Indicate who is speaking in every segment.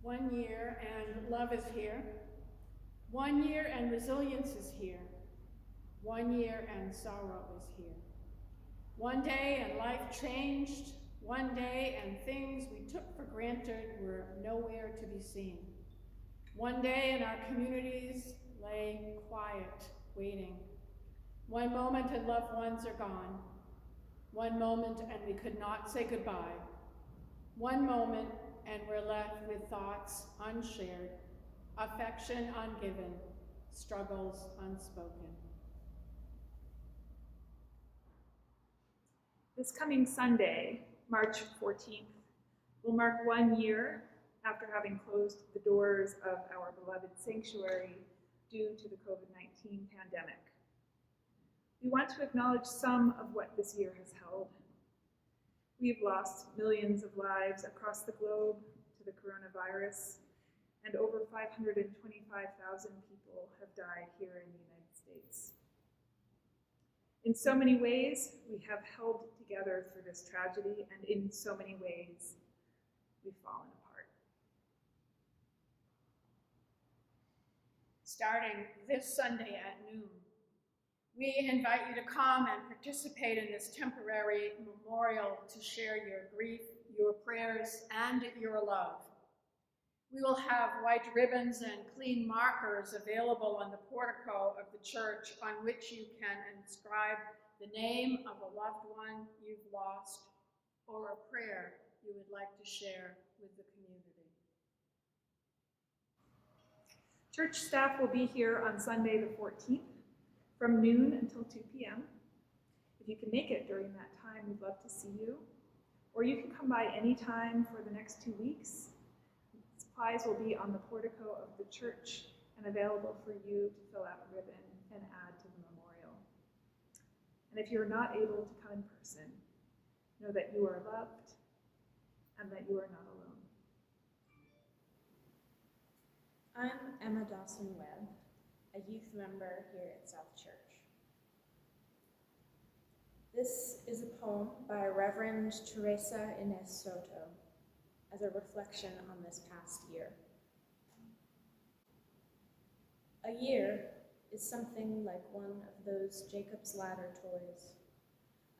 Speaker 1: 1 year and love is here. 1 year and resilience is here. 1 year and sorrow is here. One day and life changed. One day and things we took for granted were nowhere to be seen. One day and our communities lay quiet, waiting. One moment and loved ones are gone. One moment and we could not say goodbye. One moment and we're left with thoughts unshared, affection ungiven, struggles unspoken.
Speaker 2: This coming Sunday, March 14th, will mark 1 year after having closed the doors of our beloved sanctuary due to the COVID-19 pandemic. We want to acknowledge some of what this year has held. We've lost millions of lives across the globe to the coronavirus, and over 525,000 people have died here in the United States. In so many ways, we have held together through this tragedy, and in so many ways, we've fallen apart.
Speaker 1: Starting this Sunday at noon, we invite you to come and participate in this temporary memorial to share your grief, your prayers, and your love. We will have white ribbons and clean markers available on the portico of the church on which you can inscribe the name of a loved one you've lost or a prayer you would like to share with the community.
Speaker 2: Church staff will be here on Sunday the 14th from noon until 2 p.m. If you can make it during that time, we'd love to see you. Or you can come by any time for the next 2 weeks. Supplies will be on the portico of the church and available for you to fill out a ribbon and add to the memorial. And if you're not able to come in person, know that you are loved and that you are not alone.
Speaker 3: I'm Emma Dawson-Webb, a youth member here at South Church. This is a poem by Reverend Teresa Inés Soto as a reflection on this past year. A year is something like one of those Jacob's Ladder toys.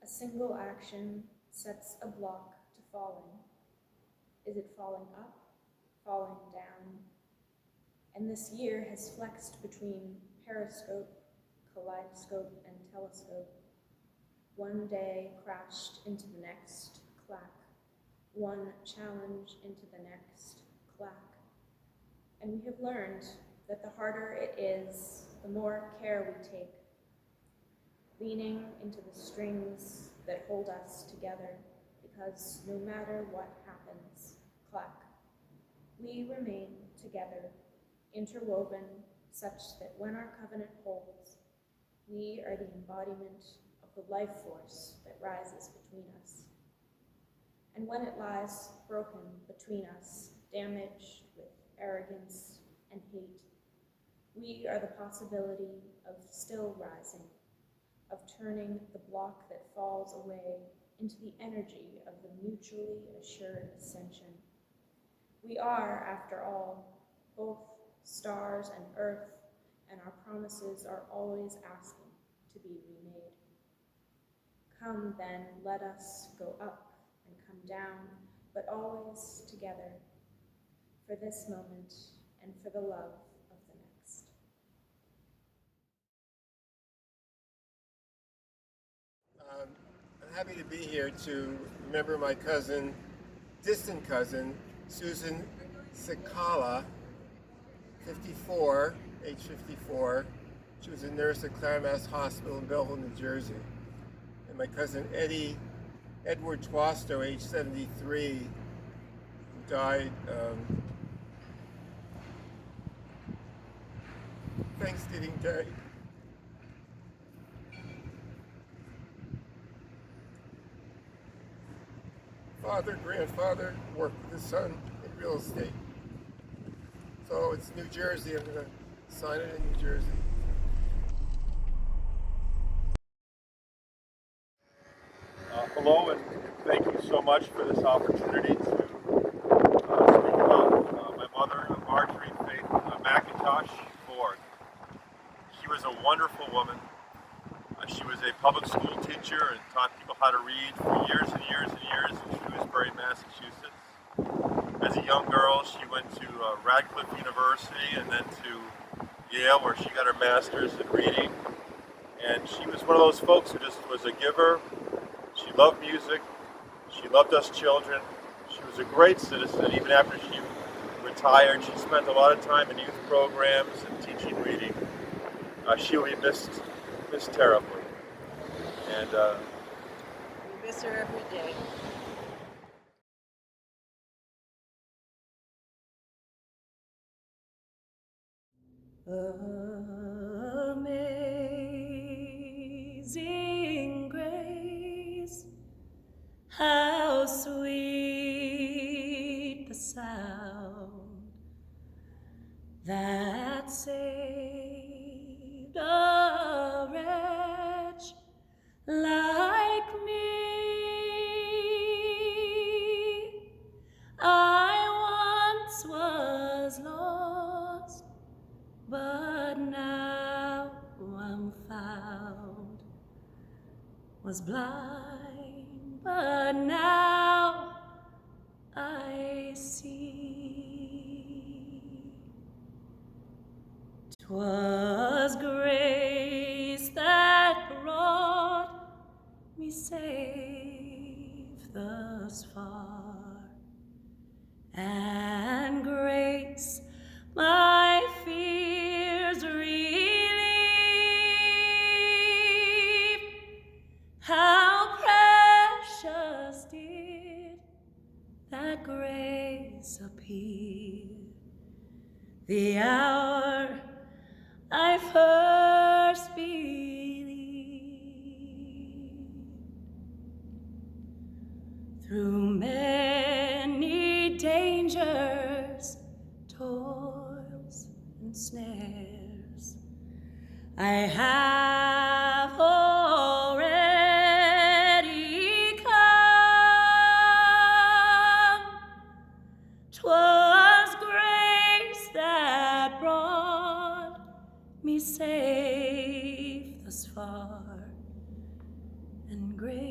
Speaker 3: A single action sets a block to falling. Is it falling up, falling down? And this year has flexed between periscope, kaleidoscope, and telescope. One day crashed into the next, clack. One challenge into the next, clack. And we have learned that the harder it is, the more care we take, leaning into the strings that hold us together, because no matter what happens, clack, we remain together, interwoven such that when our covenant holds, we are the embodiment of the life force that rises between us. And when it lies broken between us, damaged with arrogance and hate, we are the possibility of still rising, of turning the block that falls away into the energy of the mutually assured ascension. We are, after all, both stars and earth, and our promises are always asking to be remade. Come then, let us go up and come down, but always together, for this moment and for the love of the next.
Speaker 4: I'm happy to be here to remember my cousin, distant cousin, Susan Sikala, 54, age 54. She was a nurse at Claremont Hospital in Belleville, New Jersey. And my cousin Edward Twasto, age 73, who died Thanksgiving Day. Father, grandfather, worked with his son in real estate. So it's New Jersey. I'm going to sign it in New Jersey.
Speaker 5: Hello, and thank you so much for this opportunity to speak about my mother. a wonderful woman. She was a public school teacher and taught people how to read for years and years and years in Shrewsbury, Massachusetts. As a young girl, she went to Radcliffe University and then to Yale, where she got her master's in reading. And she was one of those folks who just was a giver. She loved music. She loved us children. She was a great citizen. Even after she retired, she spent a lot of time in youth programs and teaching reading. She will be missed terribly. And
Speaker 6: we miss her every day.
Speaker 7: Amazing grace, how sweet the sound that saved a wretch like me. I once was lost, but now I'm found. Was blind, but now I see. 'Twas grace that brought me safe thus far, and grace my fears relieve. How precious did that grace appear the hour I first believed. Through many dangers, toils, and snares, I have already come. 'Twas grace that brought me safe thus far, and grace